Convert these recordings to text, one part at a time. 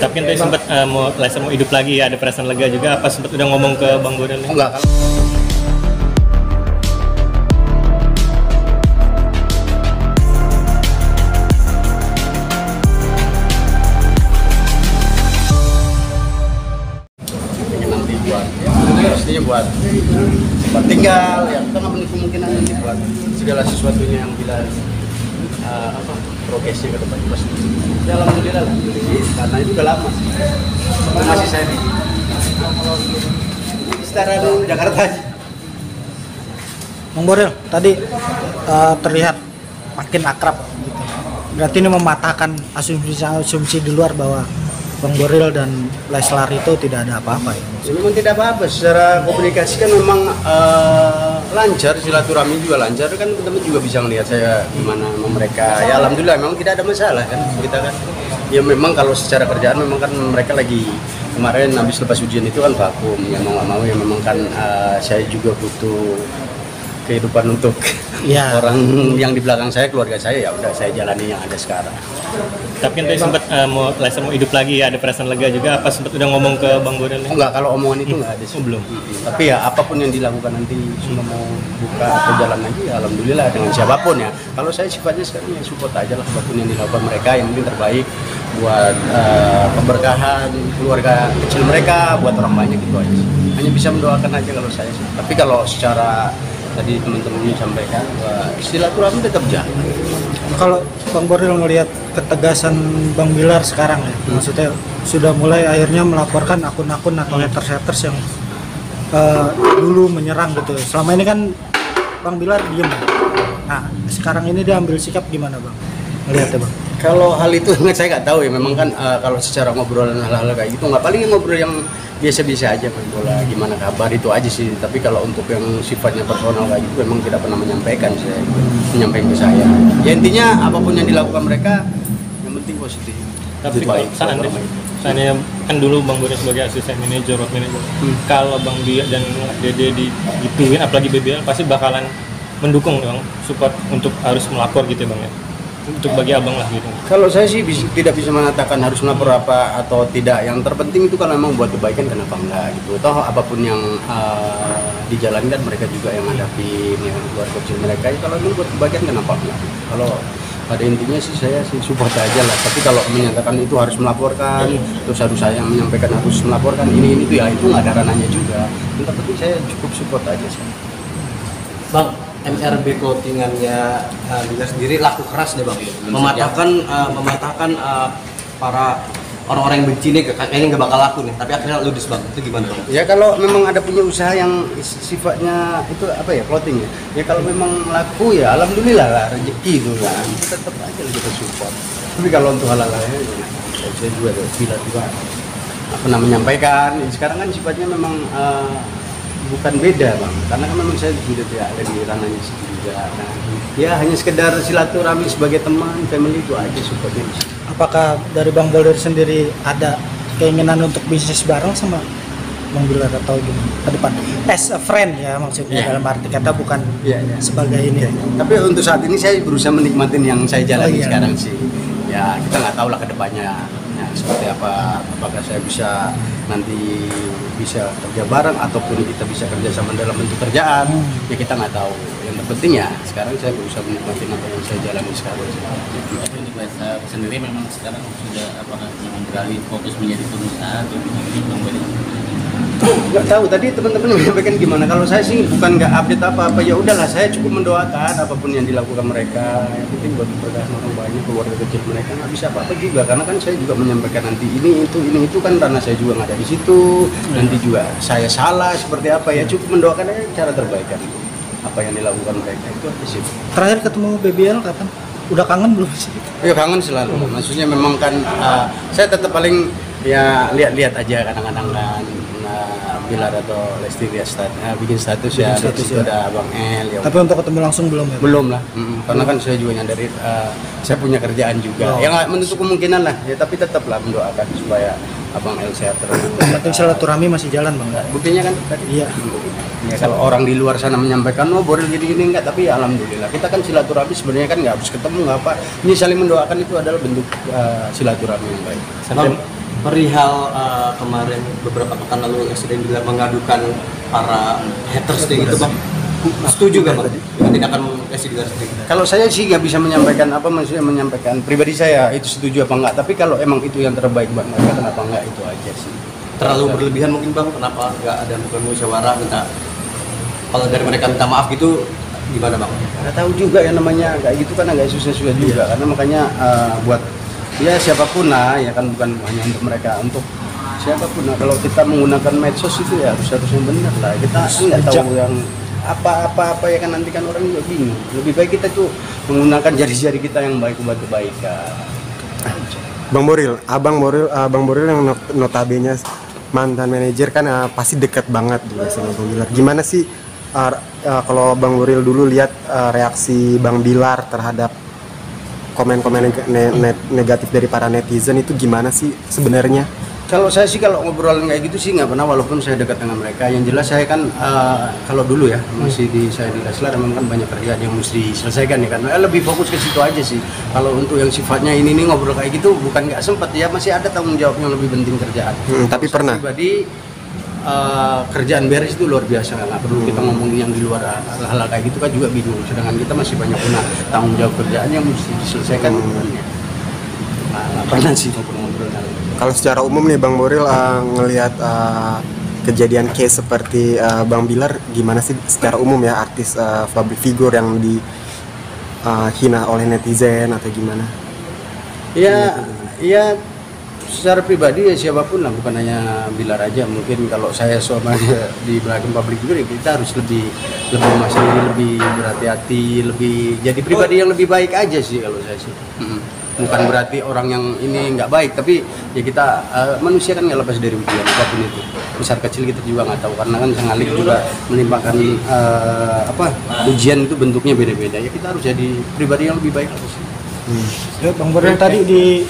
Tapi kan tadi sempat mau hidup lagi, ada perasaan lega juga. Apa sempat udah ngomong ke Bang Boril? Enggak. Nanti pastinya buat tinggal ya, kita nggak menutup kemungkinan nanti buat segala sesuatunya yang bila progresnya ke depan pasti. Ya alhamdulillah lah, karena itu udah lama masih saya di setara Jakarta aja. Bang Boril, tadi terlihat makin akrab gitu. Berarti ini mematahkan asumsi di luar bahwa Bang Boril dan Leslar itu tidak ada apa-apa ya? Memang tidak apa-apa, secara komunikasi kan memang lancar, silaturahmi juga lancar kan, teman-teman juga bisa melihat saya gimana sama mereka. Ya alhamdulillah memang tidak ada masalah kan kita kan. Ya memang kalau secara kerjaan memang kan mereka lagi kemarin habis lepas ujian itu kan vakum, ya mau nggak mau ya memang kan saya juga butuh kehidupan untuk orang yang di belakang saya, keluarga saya, ya udah saya jalani yang ada sekarang. Tapi kan tadi sempat mau hidup lagi, ada perasaan lega juga. Apa sempat udah ngomong ke Bang Boril? Enggak, kalau omongan itu enggak ada sih. Belum. Tapi ya apapun yang dilakukan nanti, semua mau buka atau jalan lagi, ya alhamdulillah dengan siapapun ya. Kalau saya sifatnya sekarang ya support aja lah apapun yang dilakukan mereka, yang mungkin terbaik buat keberkahan keluarga kecil mereka, buat orang banyak gitu aja sih. Hanya bisa mendoakan aja kalau saya sih. Tapi kalau secara tadi teman-teman sampaikan, silaturahmi tetap jalan. Kalau Bang Boril melihat ketegasan Bang Bilar sekarang ya, maksudnya sudah mulai akhirnya melaporkan akun-akun atau haters yang dulu menyerang gitu. Selama ini kan Bang Bilar diem. Nah, sekarang ini dia ambil sikap gimana Bang? Melihatnya Bang? Kalau hal itu saya nggak tahu ya, memang kan kalau secara ngobrolan hal-hal kayak gitu nggak, paling ngobrol yang biasa-biasa aja main bola, gimana kabar itu aja sih. Tapi kalau untuk yang sifatnya personal kayak gitu memang tidak pernah menyampaikan ke saya. Ya intinya apapun yang dilakukan mereka yang penting positif. Tapi seandainya kan dulu Bang Boril sebagai asisten manajer, road manager, kalau Bang Bia dan Dede digituin, apalagi BBL pasti bakalan mendukung Bang, support untuk harus melapor gitu ya Bang ya, untuk bagi abang lah gitu. Kalau saya sih tidak bisa mengatakan harus melapor apa atau tidak. Yang terpenting itu kalau memang buat kebaikan, kenapa enggak gitu. Toh apapun yang dijalankan mereka juga yang hadapin, yang keluarga kecil mereka. Ya, kalau itu buat kebaikan kenapa enggak. Kalau pada intinya sih saya sih support aja lah. Tapi kalau menyatakan itu harus melaporkan, terus harus saya yang menyampaikan harus melaporkan ini itu ya itu nggak ada ranahnya juga. Yang terpenting saya cukup support aja sih. Bang, MRB clothingannya Bilar sendiri laku keras deh Bang, mematahkan para orang-orang yang benci nih, kayaknya nggak bakal laku nih, tapi akhirnya ludes Bang, itu gimana Bang? Ya kalau memang ada punya usaha yang sifatnya itu apa ya, clothing ya kalau memang laku ya alhamdulillah lah, rezeki itu kan, tetap aja kita support. Tapi kalau untuk hal-hal lain saya juga Bilar juga pernah menyampaikan, sekarang kan sifatnya memang bukan beda Bang, karena kan memang saya sudah tidak ada di ranahnya juga. Nah, ya hanya sekedar silaturahmi sebagai teman, family itu aja supportnya. Apakah dari Bang Boril sendiri ada keinginan untuk bisnis bareng sama Bang Bilar atau gimana ke depan? As a friend ya maksudnya, dalam arti kata bukan sebagai ini. Tapi untuk saat ini saya berusaha menikmatin yang saya jalani sekarang sih. Ya kita nggak tahu lah ke depannya seperti apa, apakah saya bisa nanti bisa kerja bareng ataupun kita bisa kerja sama dalam bentuk kerjaan, ya kita nggak tahu. Yang terpenting ya sekarang saya berusaha menikmati apa yang saya jalani sekarang. Tapi untuk Leslar sendiri memang sekarang sudah apakah memang beralih fokus menjadi pengusaha atau begini Bang Boril? Nggak tahu, tadi teman-teman menyampaikan gimana. Kalau saya sih bukan nggak update apa-apa, ya udahlah saya cukup mendoakan apapun yang dilakukan mereka. Yang penting buat berkah orang banyak, keluarga kecil mereka nggak bisa apa-apa juga, karena kan saya juga menyampaikan nanti ini itu kan karena saya juga nggak ada di situ. Nanti juga saya salah seperti apa ya, cukup mendoakan aja cara terbaik kan apa yang dilakukan mereka itu aja sih. Terakhir ketemu BBL kapan? Udah kangen belum sih? Ya kangen selalu. Maksudnya memang kan saya tetap paling ya lihat-lihat aja kadang-kadang kan. Bilar atau Lesti bikin status ya, itu ada Abang El ya. Tapi untuk ketemu langsung belum ya? Belum lah, karena kan saya juga nyadari saya punya kerjaan juga. Ya nggak menutup kemungkinan lah, ya tapi tetaplah mendoakan supaya Abang El sehat terus. Penting silaturahmi masih jalan Bang. Buktinya kan tadi. Iya. Ya kalau orang di luar sana menyampaikan Boril gini-gini enggak, tapi ya alhamdulillah kita kan silaturahmi sebenarnya kan nggak harus ketemu nggak apa. Ini saling mendoakan itu adalah bentuk silaturahmi yang baik. perihal kemarin beberapa pekan lalu Presiden bilang mengadukan para haters deh gitu bang, setuju gak bang dengan tindakan Presiden sendiri? Kalau saya sih nggak bisa menyampaikan apa, maksudnya menyampaikan pribadi saya itu setuju apa enggak, tapi kalau emang itu yang terbaik buat mereka, kenapa enggak, itu aja sih. Terlalu berlebihan mungkin bang, kenapa nggak ada musyawarah minta, kalau dari mereka minta maaf gitu gimana bang? Nggak tahu juga ya, namanya kayak gitu kan agak susah-susah juga, karena makanya buat ya siapapun lah ya kan, bukan hanya untuk mereka, untuk siapapun lah, kalau kita menggunakan medsos itu ya harus yang benar lah, kita nggak tahu yang apa ya kan, nanti kan orang juga bingung. Lebih baik kita tuh menggunakan jari-jari kita yang baik buat kebaikan. Bang Boril, Bang Boril yang notabene mantan manajer kan pasti dekat banget juga sama Bang Bilar. Gimana sih kalau Bang Boril dulu lihat reaksi Bang Bilar terhadap komen-komen negatif dari para netizen itu gimana sih sebenarnya? Kalau saya sih kalau ngobrol kayak gitu sih nggak pernah, walaupun saya dekat dengan mereka. Yang jelas saya kan kalau dulu ya masih saya di Leslar, memang kan banyak kerjaan yang mesti diselesaikan ya kan. Lebih fokus ke situ aja sih. Kalau untuk yang sifatnya ini nih ngobrol kayak gitu bukan nggak sempat ya, masih ada tanggung jawab yang lebih penting kerjaan. Tapi pernah. Pribadi kerjaan beres itu luar biasa, nggak perlu kita ngomongin yang di luar, hal-hal kayak gitu kan juga bingung. Sedangkan kita masih banyak punya tanggung jawab kerjaan yang mesti diselesaikan. Nggak pernah sih ngobrol-ngobrol. Kalau secara umum nih Bang Boril ngelihat kejadian case seperti Bang Bilar, gimana sih secara umum ya artis public figure yang dihina oleh netizen atau gimana? Ya secara pribadi ya siapapun lah, bukan hanya Bilar aja. Mungkin kalau saya sama di belakang public figure ya kita harus lebih masih lebih berhati-hati, lebih jadi pribadi yang lebih baik aja sih kalau saya sih. Bukan berarti orang yang ini nggak baik, tapi ya kita manusia kan nggak lepas dari ujian apapun itu, besar kecil kita juga nggak tahu, karena kan sengalik juga menimpakan ujian itu bentuknya beda-beda, ya kita harus jadi pribadi yang lebih baik sih. Ya, Bang Boril tadi di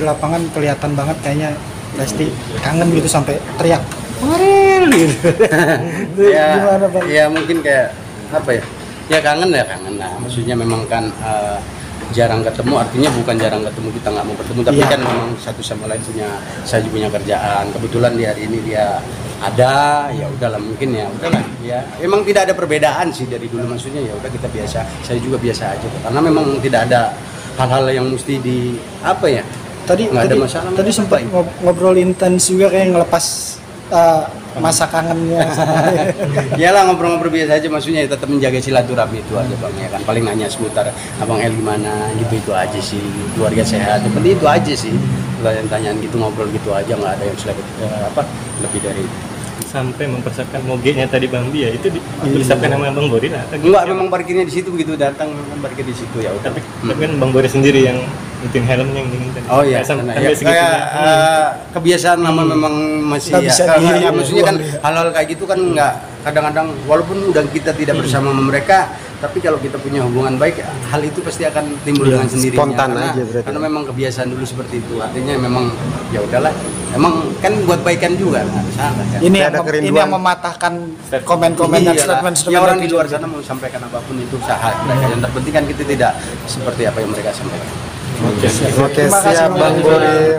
lapangan kelihatan banget kayaknya pasti kangen gitu sampai teriak Boril gitu. Ya, Gimana Bang? ya mungkin kayak apa ya kangen lah, maksudnya memang kan jarang ketemu, artinya bukan jarang ketemu kita nggak mau bertemu, tapi kan memang satu sama lain saya punya kerjaan, kebetulan di hari ini dia ada, ya udahlah, mungkin ya udahlah, ya emang tidak ada perbedaan sih dari dulu, maksudnya ya udah kita biasa, saya juga biasa aja, karena memang tidak ada hal-hal yang mesti di nggak ada masalah. Tadi sempat ngobrol intens juga, kayak ngelepas masa kangennya. Iyalah, ngobrol-ngobrol biasa aja, maksudnya ya tetap menjaga silaturahmi itu aja Bang, ya kan, paling nanya seputar Abang El gimana gitu, itu aja sih, keluarga sehat, seperti itu aja sih, tanyaan gitu, ngobrol gitu aja, nggak ada yang lebih dari itu. Sampai mempersiapkan mogenya tadi Bang Bia itu dipersiapkan sama Bang Boril atau Enggak, memang parkirnya di situ, begitu datang memang parkir di situ, ya udah. Tapi kan Bang Boril sendiri yang bikin helmnya yang dingin tadi. Oh iya, kayak kebiasaan lama memang masih ya, maksudnya kan hal-hal kayak gitu kan nggak, kadang-kadang walaupun udah kita tidak bersama mereka, tapi kalau kita punya hubungan baik, hal itu pasti akan timbul dengan sendirinya. Spontan aja berarti. Karena memang kebiasaan dulu seperti itu, artinya memang ya udahlah, emang kan buat baikan juga, nggak salah kan. Ini yang mematahkan komen-komen dan statement-statement ya orang di luar sana mau sampaikan apapun itu sah mereka. Yang terpenting kan kita tidak seperti apa yang mereka sampaikan. Oke, siap Bang Boril.